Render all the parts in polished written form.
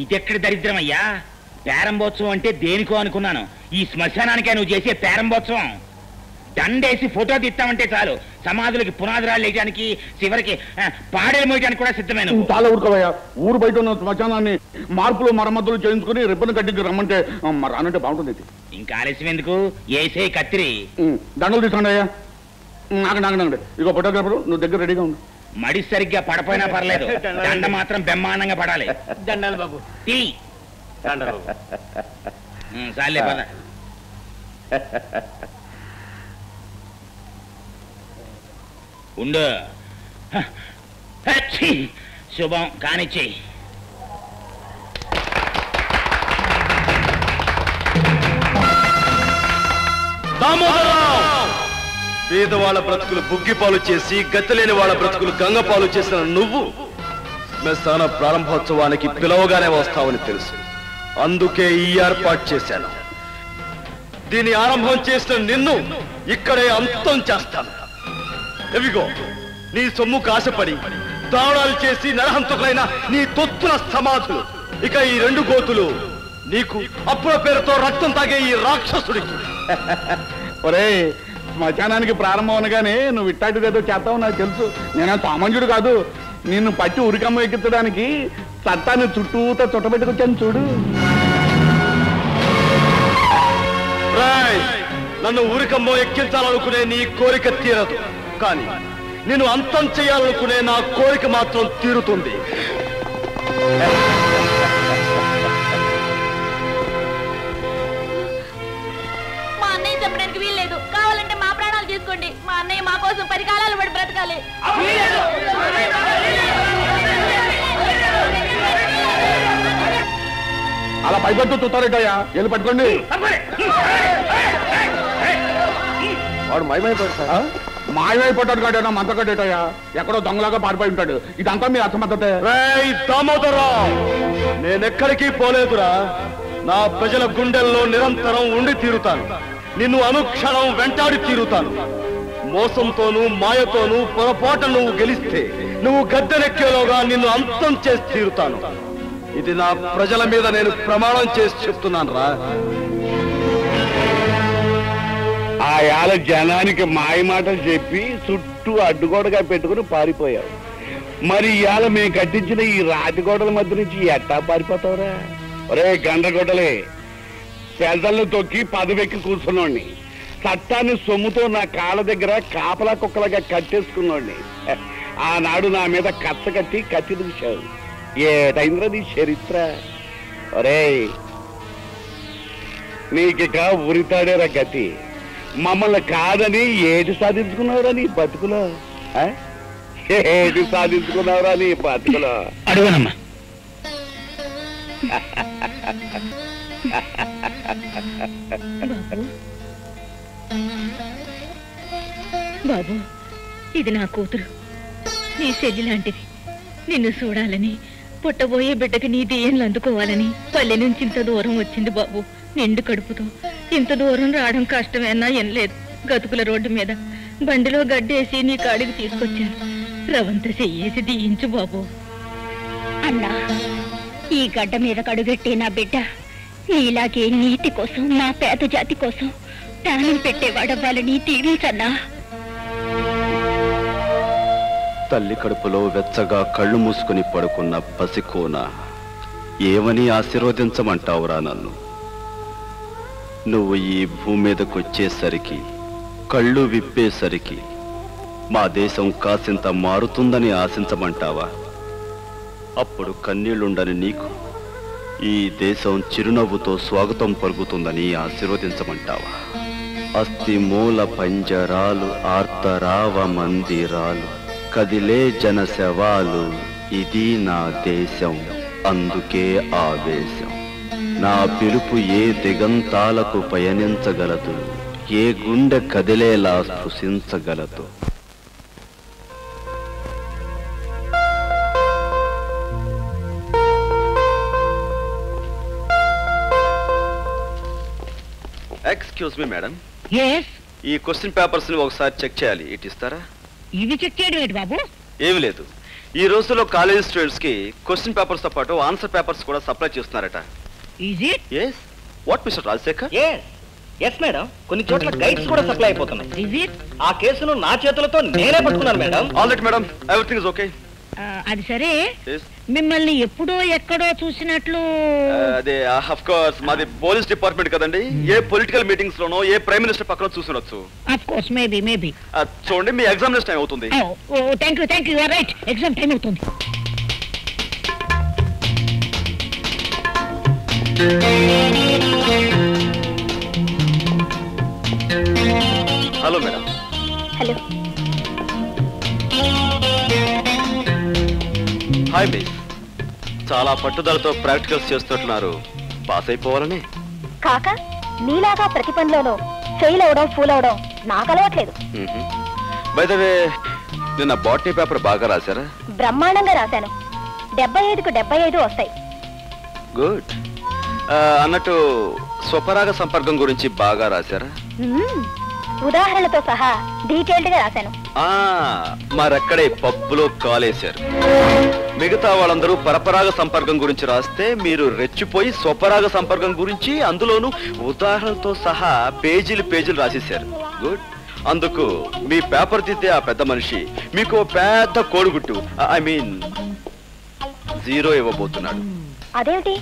ఇదెక్కడ దరిద్రమయ్యా? పేరంబోత్సవం అంటే దేనికో అనుకున్నాను. ఈ శ్మశానానికే నువ్వు చేసే పేరంబోత్సవం. దండేసి ఫోటో తీస్తామంటే చాలు, సమాధులకి పునాదురాలు వేయడానికి, చివరికి పాడేలు మోయడానికి కూడా సిద్ధమైన. చాలా ఊరుకోవయ్యా. ఊరు బయట ఉన్న శ్మశానాన్ని మార్పులు మరమ్మతులు చేయించుకుని రిబ్బన్ కట్టించి రమ్మంటే రానంటే బాగుంటుంది. ఇంకా ఆలస్యం ఎందుకు? ఏసే కత్తిరి. దండలు తీసుకోండి అయ్యా. నాగండి ఇగో ఫోటోగ్రాఫరు, నువ్వు దగ్గర రెడీగా ఉండు. మడి సరిగ్గా పడపోయినా పర్లేదు, దండ మాత్రం బ్రహ్మాండంగా పడాలి. దండాలు బాబు. చాలే పద. ఉండు. శుభం కానిచ్చి. పేదవాళ్ళ బ్రతుకులు బుగ్గిపాలు చేసి గతిలేని వాళ్ళ బ్రతుకులు గంగపాలు చేసిన నువ్వు శ్మశాన ప్రారంభోత్సవానికి పిలవగానే వస్తావని తెలుసు. అందుకే ఈ ఏర్పాటు చేశాను. దీని ఆరంభం చేసిన నిన్ను ఇక్కడే అంతం చేస్తాను. ఎవిగో నీ సొమ్ము కాశపడి దారుణాలు చేసి నరహంతకులైన నీ తొత్తుల సమాధులు. ఇక ఈ 2 గోతులు నీకు అప్పుల పేరుతో రక్తం తాగే ఈ రాక్షసుడికి. ఒరే, శ్మశానానికి ప్రారంభం అనగానే నువ్వు ఇట్టాటిదేదో చేస్తావు నాకు తెలుసు. నేనే సామాన్యుడు కాదు. నిన్ను పట్టి ఉరికమ్మ ఎక్కించడానికి చట్టాన్ని చుట్టూతో చుట్టబెట్టుకొచ్చాను చూడు. నన్ను ఊరికమ్మో ఎక్కించాలనుకునే నీ కోరిక తీరదు, కానీ నేను అంతం చేయాలనుకునే నా కోరిక మాత్రం తీరుతుంది. మా అన్నయ్య చెప్పడానికి వీల్లేదు. కావాలంటే మా ప్రాణాలు తీసుకోండి. మా అన్నయ్య మా కోసం 10 కాలాలు పడి బ్రతకాలి. అలా పైపట్టు చూస్తారేటయ్యా, వెళ్ళి పట్టుకోండి. వాడు మాయమైపోతాడా? మాయమైపోతాడు కాడేనా మంచకట్టేటయ్యా, ఎక్కడో దొంగలాగా పారిపోయి ఉంటాడు. ఇదంతా మీ అసమర్థతే. దామోదరరావు, నేనెక్కడికి పోలేదురా. నా ప్రజల గుండెల్లో నిరంతరం ఉండి తీరుతాను. నిన్ను అనుక్షణం వెంటాడి తీరుతాను. మోసంతోనూ మాయతోనూ పొరపాటు నువ్వు గెలిస్తే నువ్వు గద్దెనెక్కేలోగా నిన్ను అంతం చేసి తీరుతాను. ఇది నా ప్రజల మీద నేను ప్రమాణం చేసి చెప్తున్నాను రా. ఆయాల జనానికి మాయ మాటలు చెప్పి చుట్టూ అడ్డుగోడగా పెట్టుకుని పారిపోయావు. మరి ఇవాళ మేము కట్టించిన ఈ రాతి గోడల మధ్య నుంచి ఎట్టా పారిపోతావురా? ఒరే గండ్రగొడ్డలే, పెదలను తొక్కి పదవెక్కి కూర్చున్నోడిని, చట్టాన్ని సొమ్ముతో నా కాళ్ళ దగ్గర కాపలా కుక్కలుగా కట్టేసుకున్నోడిని ఆనాడు నా మీద కచ్చ కట్టి కత్తి దూశావు. ఏటైంద్ర నీ చరిత్ర? ఒరే, నీకిక ఉరితాడేరా గతి. మమ్మల్ని కాదని ఏది సాధించుకున్నావురా నీ బతుకులో? ఏది సాధించుకున్నావురా నీ బతుకులో? అడుగునమ్మా. బాబు, ఇది నా కూతురు, నీ చెల్లి లాంటిది. నిన్ను చూడాలని, పుట్టబోయే బిడ్డకి నీ దీయెనలు అందుకోవాలని పల్లె నుంచి ఇంత దూరం వచ్చింది బాబు. నిండు కడుపుతో ఇంత దూరం రావడం కష్టమేనా ఎనలేదు. గతుకుల రోడ్డు మీద బండిలో గడ్డేసి నీ కాడికి తీసుకొచ్చాను. రవంత చెయ్యేసి దీయించు బాబు. అన్నా, ఈ గడ్డ మీద కడుగెట్టే నా బిడ్డ నీలాగే నీతి కోసం, మా పేద జాతి కోసం ప్రాణం పెట్టేవాడవ్వాలని దీవించన్నా. తల్లి కడుపులో వెచ్చగా కళ్ళు మూసుకుని పడుకున్న పసికోన ఏమని ఆశీర్వదించమంటావురా నన్ను? నువ్వు ఈ భూమి మీదకు వచ్చేసరికి, కళ్ళు విప్పేసరికి మా దేశం కాసింత మారుతుందని ఆశించమంటావా? అప్పుడు కన్నీళ్లుండని నీకు ఈ దేశం చిరునవ్వుతో స్వాగతం పలుకుతుందని ఆశీర్వదించమంటావా? అస్థి మూల పంజరాలు, ఆర్తరావ మందిరాలు, కదిలే జన శవాలు, ఇది నా దేశం, అందుకే ఆవేశం. నా పిలుపు ఏ దిగంతాలకు పయనించగలదు, ఏ గుండె కదిలేలా స్పృశించగలదు. ఎక్స్క్యూజ్ మీ మేడం, ఈ క్వశ్చన్ పేపర్స్ ని ఒకసారి చెక్ చేయాలి. ఇటు ఇస్తారా? ఇవి చెక్ చేయడం ఏంటి బాబు? ఏమి లేదు, ఈ రోజుల్లో కాలేజ్ స్టూడెంట్స్ కి క్వశ్చన్ పేపర్స్ తో పాటు ఆన్సర్ పేపర్స్ కూడా సప్లై చేస్తున్నారట. Is it? Yes. What mister Rajasekhar? Yes madam, కొన్ని చోట్ల గైడ్స్ కూడా సప్లై అయిపోతున్నాయి. Is it? ఆ కేసును నా చేతులతో నేనే పట్టుకున్నాను madam. All right madam, everything is okay. అది సరే, మిమ్మల్ని ఎప్పుడో ఎక్కడో చూసినట్లు. అదే ఆఫ్ కోర్స్ మాది పోలీస్ డిపార్ట్మెంట్ కదండి. ఏ పొలిటికల్ మీటింగ్స్ లోనో ఏ ప్రైమ్ మినిస్టర్ పక్కన చూసుండొచ్చు. Of course, maybe. చూడండి, మీ ఎగ్జామినేషన్ టైం అవుతుంది. Thank you right, exam time అవుతుంది. Hello madam. Hello. Hi miss. చాలా పట్టుదలతో ప్రాక్టికల్స్ చేస్తున్నారు. పాస్ అయిపోవాలని. కాక నీలాగా ప్రతి పనిలోనూ ఫెయిల్ అవడం ఫూల్ అవడం నాకు అలవాట్లేదు. బై ద వే, నిన్న బాటనీ పేపర్ బాగా రాశారా? బ్రహ్మాండంగా రాశాను. 75కు 75 వస్తాయి. గుడ్. అన్నట్టు స్వపరాగ సంపర్కం గురించి బాగా రాశారా? ఉదాహరణతో సహా డీటెయిల్డ్ గా రాశాను. మరక్కడే పప్పులో కాలేశారు. మిగతా వాళ్ళందరూ పరపరాగ సంపర్కం గురించి రాస్తే మీరు రెచ్చిపోయి స్వపరాగ సంపర్కం గురించి అందులోనూ ఉదాహరణతో సహా పేజీలు రాసేశారు. గుడ్. అందుకు మీ పేపర్ తీస్తే ఆ పెద్ద మనిషి మీకు పెద్ద కోడిగుట్టు, ఐ మీన్ 0 ఇవ్వబోతున్నాడు. అదేమిటి?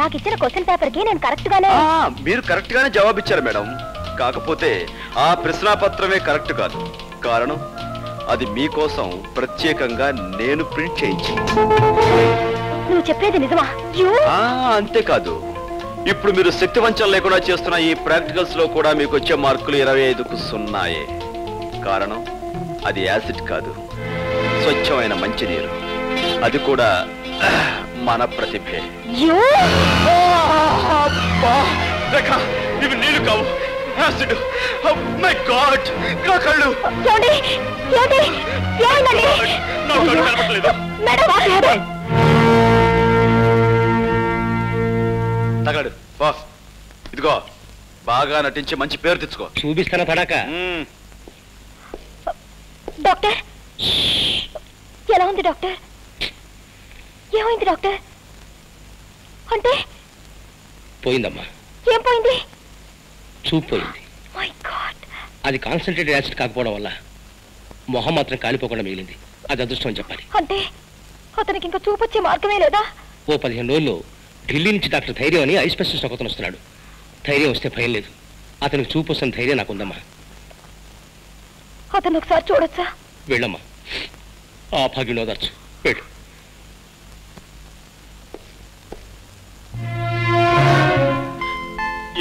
నాకు ఇచ్చిన క్వశ్చన్ పేపర్ కి నేను కరెక్ట్ గానే. మీరు కరెక్ట్ గానే జవాబిచ్చారు మేడం. కాకపోతే ఆ ప్రశ్నాపత్రమే కరెక్ట్ కాదు. కారణం, అది మీకోసం ప్రత్యేకంగా నేను ప్రింట్ చేయించాను. నువ్వు చెప్పేది నిజమా? అంతేకాదు, ఇప్పుడు మీరు శక్తి వంచన లేకుండా చేస్తున్న ఈ ప్రాక్టికల్స్ లో కూడా మీకు వచ్చే మార్కులు 25కు 0. కారణం, అది యాసిడ్ కాదు, స్వచ్ఛమైన మంచినీరు. అది కూడా మన ప్రతిభే. ఇవి నీళ్లు కావు, యాసిడ్. మై గాడ్, నా కళ్ళు. తగలడు బాస్. ఇదిగో, బాగా నటించి మంచి పేరు తెచ్చుకో. చూపిస్తాను తడాక. డాక్టర్, ఎలా ఉంది డాక్టర్? ఏమైంది డాక్టర్? అంటే పోయిందమ్మా. ఏం పోయింది? చూపు పోయింది. My God. అది కాన్సన్ట్రేటెడ్ యాసిడ్ కాకపోవడం వల్ల మొహం మాత్రం కాలిపోకుండా మిగిలింది. అది అదృష్టం అని చెప్పాలి. అంటే అతనికి ఇంకా చూపొచ్చే మార్గమే లేదా? ఓ 15 రోజుల్లో ఢిల్లీ నుంచి డాక్టర్ ధైర్యం అని ఐ స్పెషలిస్ట్ ఒకతను వస్తున్నాడు. ధైర్యం వస్తే భయం లేదు. అతనికి చూపు వస్తున్న ధైర్యం నాకుందమ్మా. అతను ఒకసారి చూడొచ్చా? వెళ్ళమ్మా, ఆ భాగ్యం ఓదార్చు. వెళ్ళు.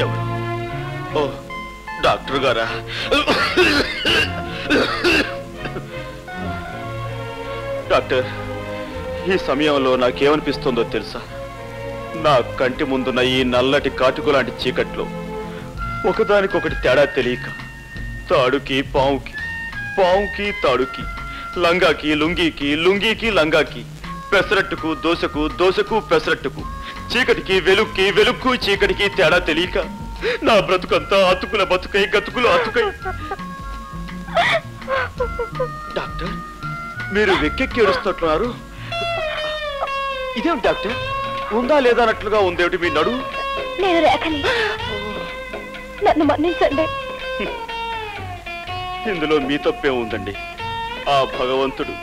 ఎవరు? ఓ, డాక్టర్ గారా? డాక్టర్, ఈ సమయంలో నాకేమనిపిస్తుందో తెలుసా? నా కంటి ముందున్న ఈ నల్లటి కాటుకు లాంటి చీకట్లో ఒకదానికొకటి తేడా తెలియక తాడుకి పావుకి, పావుకి తాడుకి, లంగాకి లుంగీకి, లుంగీకి లంగాకి, పెసరట్టుకు దోశకు, దోశకు పెసరట్టుకు, చీకటికి వెలుక్కి, వెలుక్కు చీకటికి తేడా తెలియక నా బ్రతుకంతా అతుకుల బతుకై, గతుకులు అతుకై. డాక్టర్, మీరు వెక్కెక్కి ఏడుస్తున్నారు. ఇదేమిటి డాక్టర్? ఉందా లేదా అన్నట్లుగా ఉందేమిటి మీ నడు? నేను రేఖని, నన్ను మన్నించండి. ఇందులో మీ తప్పే ఉందండి. ఆ భగవంతుడు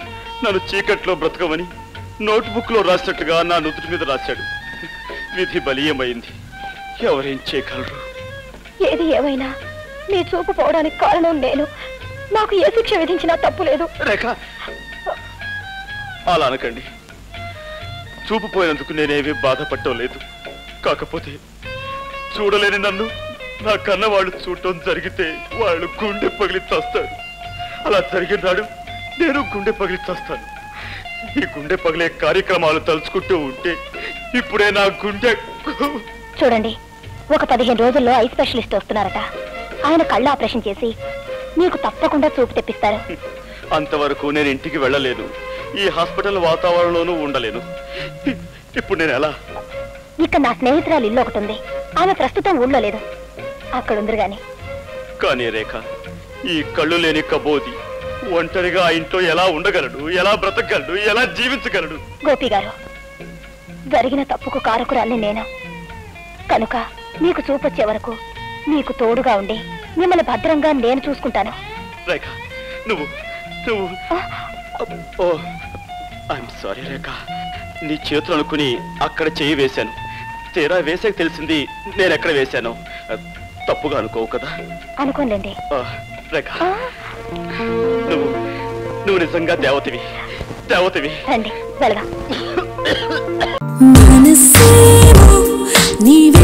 నన్ను చీకట్లో బ్రతకమని నోట్బుక్ లో రాసినట్టుగా నా నుదుటి మీద రాశాడు. విధి బలీయమైంది. ఎవరేం చేయగలరు? ఏది ఏమైనా మీ చూపు పోవడానికి కారణం నేను. నాకు ఏ శిక్ష విధించినా తప్పు లేదు. రేఖ, అలా అనకండి. చూపు పోయినందుకు నేనేమీ బాధపడటం లేదు. కాకపోతే చూడలేని నన్ను నా కన్న వాళ్ళు చూడటం జరిగితే వాళ్ళు గుండె పగిలి చస్తారు. అలా జరిగిన నాడు నేను గుండె పగిలి చస్తాను. ఈ గుండె పగిలే కార్యక్రమాలు తలుచుకుంటూ ఉంటే ఇప్పుడే నా గుండె. చూడండి, ఒక 15 రోజుల్లో ఐ స్పెషలిస్ట్ వస్తున్నారట. ఆయన కళ్ళు ఆపరేషన్ చేసి మీకు తప్పకుండా చూపు తెప్పిస్తారు. అంతవరకు నేను ఇంటికి వెళ్ళలేను. ఈ హాస్పిటల్ వాతావరణంలోనూ ఉండలేను. ఇప్పుడు నేను ఎలా? ఇక్కడ నా స్నేహితురాలు ఇల్లు ఒకటి ఉంది. ఆమె ప్రస్తుతం ఊళ్ళో లేదు, అక్కడ ఉందరు గాని. కానీ రేఖ, ఈ కళ్ళు లేని కబోది ఒంటరిగా ఆ ఇంట్లో ఎలా ఉండగలడు, ఎలా బ్రతకగలడు, ఎలా జీవించగలడు? గోపి గారు, జరిగిన తప్పుకు కారకురాల్ని నేను కనుక మీకు చూపొచ్చే వరకు మీకు తోడుగా ఉండి మిమ్మల్ని భద్రంగా నేను చూసుకుంటాను. రేఖ, నువ్వు ఓ ఐఎమ్ సారీ రేఖ, నీ చేతులు అనుకుని అక్కడ చేయి వేశాను. తీరా వేసాక తెలిసింది నేను ఎక్కడ వేశాను. తప్పుగా అనుకోవు కదా? అనుకోలేండి. రేఖ, నువ్వు నిజంగా దేవతవి. రండి వెళదాం. మనసేమో నీవే